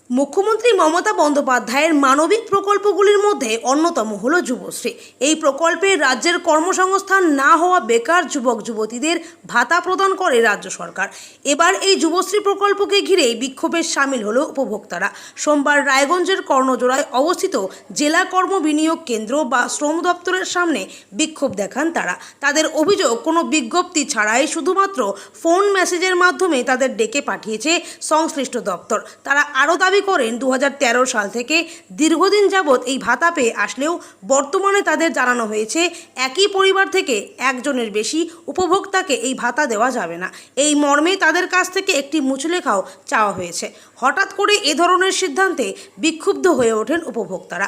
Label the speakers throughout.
Speaker 1: মুখ্যমন্ত্রী মমতা বন্দ্যোপাধ্যায়ের মানবিক প্রকল্পগুলির মধ্যে অন্যতম হলো যুবশ্রী। এই প্রকল্পে রাজ্যের কর্মসংস্থান না হওয়া বেকার যুবক যুবতীদের ভাতা প্রদান করে রাজ্য সরকার। এবার এই যুবশ্রী প্রকল্পকে ঘিরেই বিক্ষোভে সামিল হলো উপভোক্তারা। সোমবার রায়গঞ্জের কর্ণজোড়ায় অবস্থিত জেলা কর্ম বিনিয়োগ কেন্দ্র বা শ্রম দপ্তরের সামনে বিক্ষোভ দেখান তারা। তাদের অভিযোগ, কোনো বিজ্ঞপ্তি ছাড়াই শুধুমাত্র ফোন মেসেজের মাধ্যমে তাদের ডেকে পাঠিয়েছে সংশ্লিষ্ট দপ্তর। তারা আরও দাবি করেন 2013 সাল থেকে দীর্ঘদিন যাবৎ এই ভাতা পেয়ে আসলেও বর্তমানে তাদের জানানো হয়েছে একই পরিবার থেকে একজনের বেশি উপভোক্তাকে এই ভাতা দেওয়া যাবে না। এই মর্মে তাদের কাছ থেকে একটি মুচলেখাও চাওয়া হয়েছে। হঠাৎ করে এ ধরনের সিদ্ধান্তে বিক্ষুব্ধ হয়ে ওঠেন উপভোক্তারা।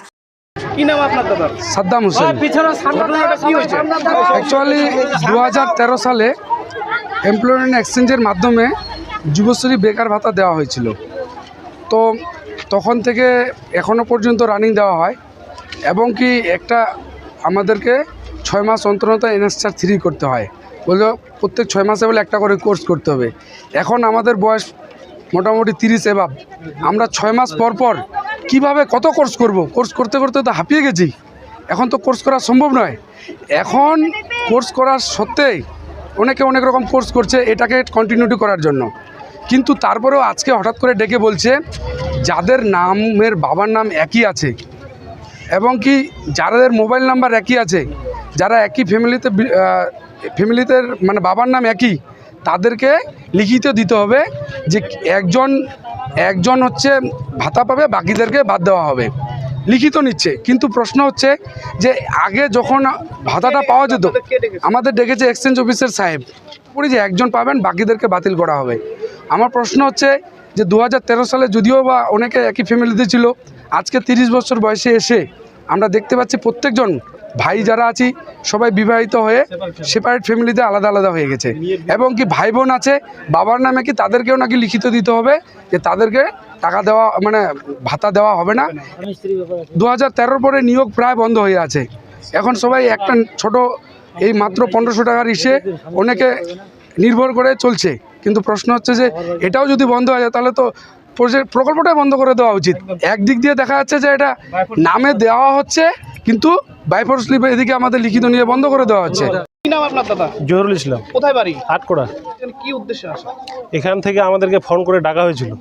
Speaker 2: কি নাম আপনার দাদা?
Speaker 3: সাদ্দাম হোসেন। অ্যাকচুয়ালি 2013 সালে এমপ্লয়মেন্ট এক্সচেঞ্জের মাধ্যমে যুবশ্রী বেকার ভাতা দেওয়া হয়েছিল। তো তখন থেকে এখনও পর্যন্ত রানিং দেওয়া হয় এবং কি একটা আমাদেরকে 6 মাস অন্তর NSR 3 করতে হয়, বলে প্রত্যেক 6 মাসে বলে একটা করে কোর্স করতে হবে। এখন আমাদের বয়স মোটামুটি 30 এবাব। আমরা 6 মাস পর পর কীভাবে কত কোর্স করব? কোর্স করতে করতে তো হাঁপিয়ে গেছি। এখন তো কোর্স করা সম্ভব নয়। এখন কোর্স করার সত্ত্বেই অনেকে অনেক রকম কোর্স করছে এটাকে কন্টিনিউটি করার জন্য, কিন্তু তারপরেও আজকে হঠাৎ করে ডেকে বলছে যাদের নামের বাবার নাম একই আছে এবং কি যাদের মোবাইল নাম্বার একই আছে, যারা একই ফ্যামিলিতে মানে বাবার নাম একই, তাদেরকে লিখিত দিতে হবে যে একজন হচ্ছে ভাতা পাবে, বাকিদেরকে বাদ দেওয়া হবে। লিখিত নিচ্ছে, কিন্তু প্রশ্ন হচ্ছে যে আগে যখন ভাতাটা পাওয়া যেত, আমাদের ডেকেছে এক্সচেঞ্জ অফিসের সাহেব, বলি যে একজন পাবেন, বাকিদেরকে বাতিল করা হবে। আমার প্রশ্ন হচ্ছে যে 2013 সালে যদিও বা অনেকে একই ফ্যামিলিতে ছিল, আজকে 30 বছর বয়সে এসে আমরা দেখতে পাচ্ছি প্রত্যেকজন ভাই যারা আছি সবাই বিবাহিত হয়ে সেপারেট ফ্যামিলিতে আলাদা আলাদা হয়ে গেছে এবং কি ভাই বোন আছে বাবার নামে কি তাদেরকেও নাকি লিখিত দিতে হবে যে তাদেরকে টাকা দেওয়া মানে ভাতা দেওয়া হবে না। 2013 পরে নিয়োগ প্রায় বন্ধ হয়ে আছে। এখন সবাই একটা ছোট এই মাত্র 1500 টাকার ইসে অনেকে নির্ভর করে চলছে, কিন্তু প্রশ্ন হচ্ছে যে এটাও যদি বন্ধ হয়ে যায় তাহলে তো প্রকল্পটাই বন্ধ করে দেওয়া উচিত। একদিক দিয়ে দেখা যাচ্ছে যে এটা নামে দেওয়া হচ্ছে, কিন্তু বাইফোর স্লিপে এদিকে আমাদের লিখিত নিয়ে বন্ধ করে দেওয়া হচ্ছে।
Speaker 2: কি নাম আপনার দাদা?
Speaker 4: জহুরুল ইসলাম।
Speaker 2: কোথায় বাড়ি?
Speaker 4: আটকোড়া।
Speaker 2: কি উদ্দেশ্যে আসা?
Speaker 4: এখান থেকে আমাদেরকে ফোন করে ডাকা হয়েছিল।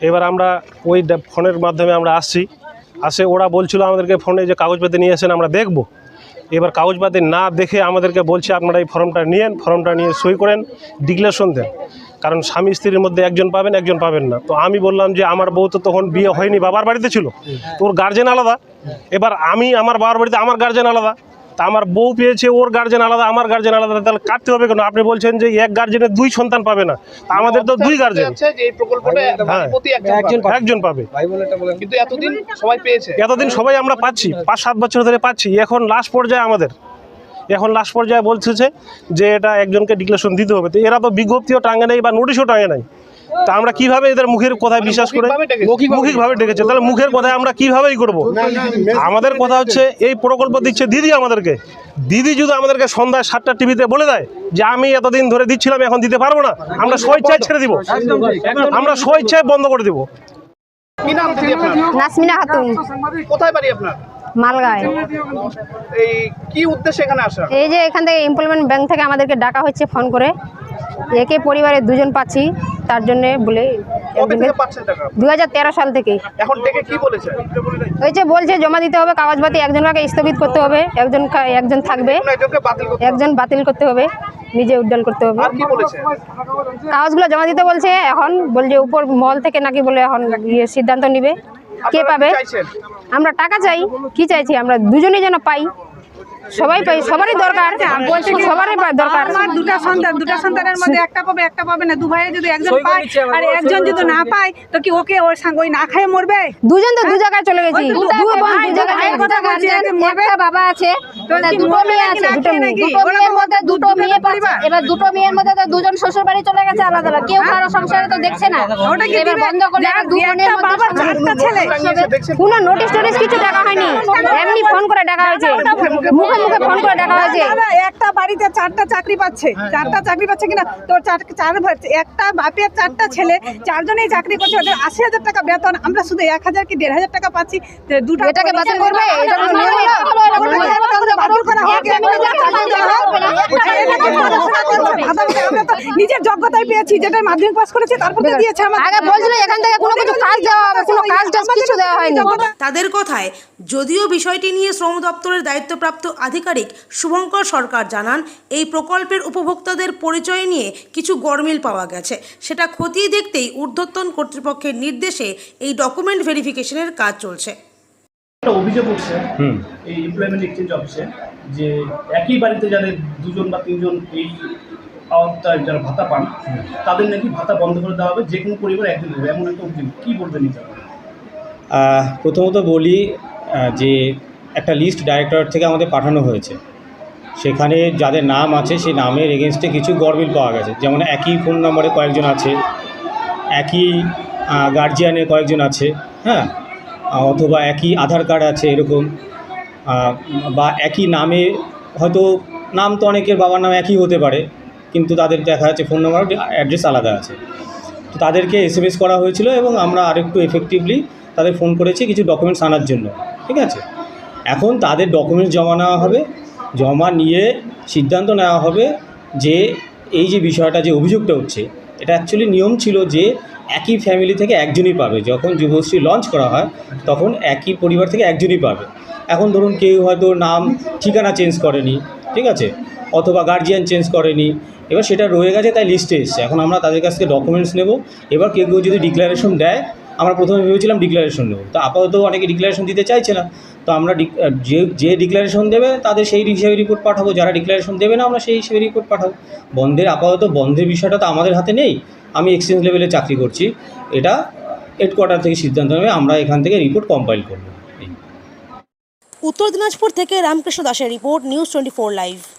Speaker 4: এবার আমরা ওই ফোনের মাধ্যমে আমরা আসে ওরা বলছিল আমাদেরকে ফোনে যে কাগজপাতি নিয়ে এসেন, আমরা দেখব। এবার কাগজপাতি না দেখে আমাদেরকে বলছে আপনারা এই ফর্মটা নিয়েন, ফর্মটা নিয়ে সই করেন, ডিক্লারেশন দেন, কারণ স্বামী স্ত্রীর মধ্যে একজন পাবেন একজন পাবেন না। তো আমি বললাম যে আমার বউ তো তখন বিয়ে হয়নি, বাবার বাড়িতে ছিল, তো ওর গার্জেন আলাদা। এবার আমি আমার বাবার বাড়িতে, আমার গার্জেন আলাদা, তা আমার বউ পেয়েছে, ওর গার্জেন আলাদা, আমার গার্জেন আলাদা, তাহলে কাটতে হবে কেন? আপনি বলছেন যে এক গার্জেনের 2 সন্তান পাবে না, তা আমাদের তো 2 গার্জেন। একজন পাবে,
Speaker 2: কিন্তু এতদিন সবাই পেয়েছে,
Speaker 4: এতদিন সবাই আমরা পাচ্ছি, 5-7 বছর ধরে পাচ্ছি। এখন লাস্ট পর্যায়ে বলছে যে এটা একজনকে ডিক্লারেশন দিতে হবে। তো এরা তো বিজ্ঞপ্তিও টাঙে নেই বা নোটিশও টাঙে নাই, তা আমরা কিভাবে এদের মুখের কথায় বিশ্বাস করে? মৌখিকভাবে ডেকেছে, তাহলে মুখের কথায় আমরা কিভাবেই করব? আমাদের কথা হচ্ছে এই প্রকল্প দিচ্ছে দিদি আমাদেরকে। দিদি যদি আমাদেরকে সন্ধ্যায় 7টা টিভিতে বলে দেয় যে আমি এতদিন ধরে দিচ্ছিলাম এখন দিতে পারবো না, আমরা স্বেচ্ছায় ছেড়ে দিব, আমরা স্বেচ্ছায় বন্ধ করে দিব।
Speaker 2: কি নাম দিদি আপনার?
Speaker 5: নাসমিনা খাতুন।
Speaker 2: কোথায় বাড়ি আপনার?
Speaker 5: মালগাঁয়।
Speaker 2: এই কি উদ্দেশ্যে এখানে আসা?
Speaker 5: এই যে এখান থেকে এমপ্লয়মেন্ট ব্যাংক থেকে আমাদেরকে ডাকা হচ্ছে ফোন করে, একে পরিবারে 2 জন পাচ্ছি, তার জন্য বলে 2013 সাল থেকে।
Speaker 2: এখন ডেকে কি বলেছে?
Speaker 5: ওই যে বলছে জমা দিতে হবে কাগজপাতি, একজনকে স্থগিত করতে হবে, একজন থাকবে, একজন বাতিল করতে হবে, নিজে উদ্যান করতে হবে।
Speaker 2: আর কি বলেছে?
Speaker 5: কাগজগুলো জমা দিতে বলছে। এখন বলছে উপর মহল থেকে নাকি বলে এখন সিদ্ধান্ত নিবে কে পাবে। আমরা টাকা চাই, কি চাইছি আমরা? দুজনেই যেন পাই, সবাই পাই, সবারই দরকার, সবারই দরকার।
Speaker 6: আমার দুটা সন্তানের মধ্যে একটা পাবে একটা পাবে না, 2 ভাইয়ে যদি একজন পায় আর একজন যদি না পায় তো কি ওকে ওর সঙ্গে ওই না খেয়ে মরবে?
Speaker 5: দুজন তো 2 জায়গায় চলে গেছি, 2
Speaker 6: কথা বলছি,
Speaker 5: একটা বাবা আছে, 2 মেয়ে আছে, 2 মেয়ের মধ্যে 2 মেয়ে পাচ্ছে। এবার 2 মেয়ের মধ্যে তো 2 জন শ্বশুর বাড়ি চলে গেছে আলাদা আলাদা, কেউ কারো সংসারে তো দেখছে না। এবার বন্ধ করলে 2 বোনের মধ্যে
Speaker 6: ছেলে
Speaker 5: কোনো নোটিশ কিছু টাকা হয়নি, এমনি ফোন করে ডাকা হয়েছে। মুখে মুখে ফোন করে ডাকা হয়েছে।
Speaker 6: দাদা, একটা বাড়িতে 4টা চাকরি পাচ্ছে, 4টা চাকরি পাচ্ছে কিনা, তো একটা বাপের 4টা ছেলে, 4জনেই চাকরি করছে, ওদের 80,000 টাকা বেতন, আমরা শুধু 1,000 কি 1,500 টাকা পাচ্ছি। দুটো
Speaker 5: এটাকে বাতিল করবে, এটা কোনো নিয়ম হলো?
Speaker 6: বাতিল করা হোক, আমরা তো নিজের যোগ্যতায় পেয়েছি, যেটা মাধ্যমিক পাস করেছি তারপর তো দিয়েছে আমাদের।
Speaker 5: আগে বলছিল এখান থেকে কোনো কিছু কাজ দেওয়া হবে, কোনো কাজ কিছু দেওয়া হয়নি।
Speaker 1: তাদের কথায় যদিও বিষয়টি নিয়ে শ্রম দপ্তরের দায়িত্বপ্রাপ্ত আধিকারিক শুভঙ্কর সরকার জানান, এই প্রকল্পের উপভোক্তাদের পরিচয় নিয়ে কিছু গরমিল পাওয়া গেছে, সেটা খতিয়ে দেখতেই ঊর্ধ্বতন কর্তৃপক্ষের নির্দেশে এই ডকুমেন্ট ভেরিফিকেশনের কাজ চলছে।
Speaker 7: একটা অভিযোগ উঠছে এই এমপ্লয়মেন্ট এক্সচেঞ্জ অফিসে যে একই বাড়িতে যাদের 2জন বা 3জন এই আওতায় যারা ভাতা পান তাদের নাকি ভাতা বন্ধ করে দেওয়া হবে, যে কোনো পরিবার একজন দেবে, এমন একটা অভিযোগ। কী বলবেন এটা?
Speaker 8: প্রথমত বলি যে একটা লিস্ট ডাইরেক্টরেট থেকে আমাদের পাঠানো হয়েছে, সেখানে যাদের নাম আছে সেই নামের এগেনস্টে কিছু গরমিল পাওয়া গেছে। যেমন একই ফোন নম্বরে কয়েকজন আছে, একই গার্জিয়ানে কয়েকজন আছে, হ্যাঁ, অথবা একই আধার কার্ড আছে এরকম, বা একই নামে, হয়তো নাম তো অনেকের বাবার নাম একই হতে পারে কিন্তু তাদের দেখা যাচ্ছে ফোন নম্বর অ্যাড্রেস আলাদা আছে। তো তাদেরকে SMS করা হয়েছিল এবং আমরা আরেকটু এফেক্টিভলি তাদের ফোন করেছি কিছু ডকুমেন্টস আনার জন্য, ঠিক আছে। এখন তাদের ডকুমেন্টস জমা নেওয়া হবে, জমা নিয়ে সিদ্ধান্ত নেওয়া হবে যে এই যে বিষয়টা, যে অভিযোগটা হচ্ছে, এটা অ্যাকচুয়ালি নিয়ম ছিল যে একই ফ্যামিলি থেকে একজনই পাবে। যখন যুবশ্রী লঞ্চ করা হয় তখন একই পরিবার থেকে একজনই পাবে। এখন ধরুন কেউ হয়তো নাম ঠিকানা চেঞ্জ করেনি, ঠিক আছে, অথবা গার্জিয়ান চেঞ্জ করেনি, এবার সেটা রয়ে গেছে, তাই লিস্টে এসছে। এখন আমরা তাদের কাছ থেকে ডকুমেন্টস নেব। এবার কেউ কেউ যদি ডিক্লারেশন দেয়, আমরা প্রথমে ভেবেছিলাম ডিক্লারেশন নেব, তো আপাতত অনেকে ডিক্লারেশন দিতে চাইছে না, তো আমরা যে ডিক্লারেশন দেবে তাদের সেই হিসেবে রিপোর্ট পাঠাবো, যারা ডিক্লারেশন দেবে না আমরা সেই হিসেবে রিপোর্ট পাঠাবো। আপাতত বন্ধের বিষয়টা তো আমাদের হাতে নেই, আমি এক্সচেঞ্জ লেভেলে চাকরি করছি, এটা হেডকোয়ার্টার থেকে সিদ্ধান্ত নেবে, আমরা এখান থেকে রিপোর্ট কম্পাইল করব।
Speaker 1: উত্তর দিনাজপুর থেকে রামকৃষ্ণ দাসের রিপোর্ট, নিউজ 24 লাইভ।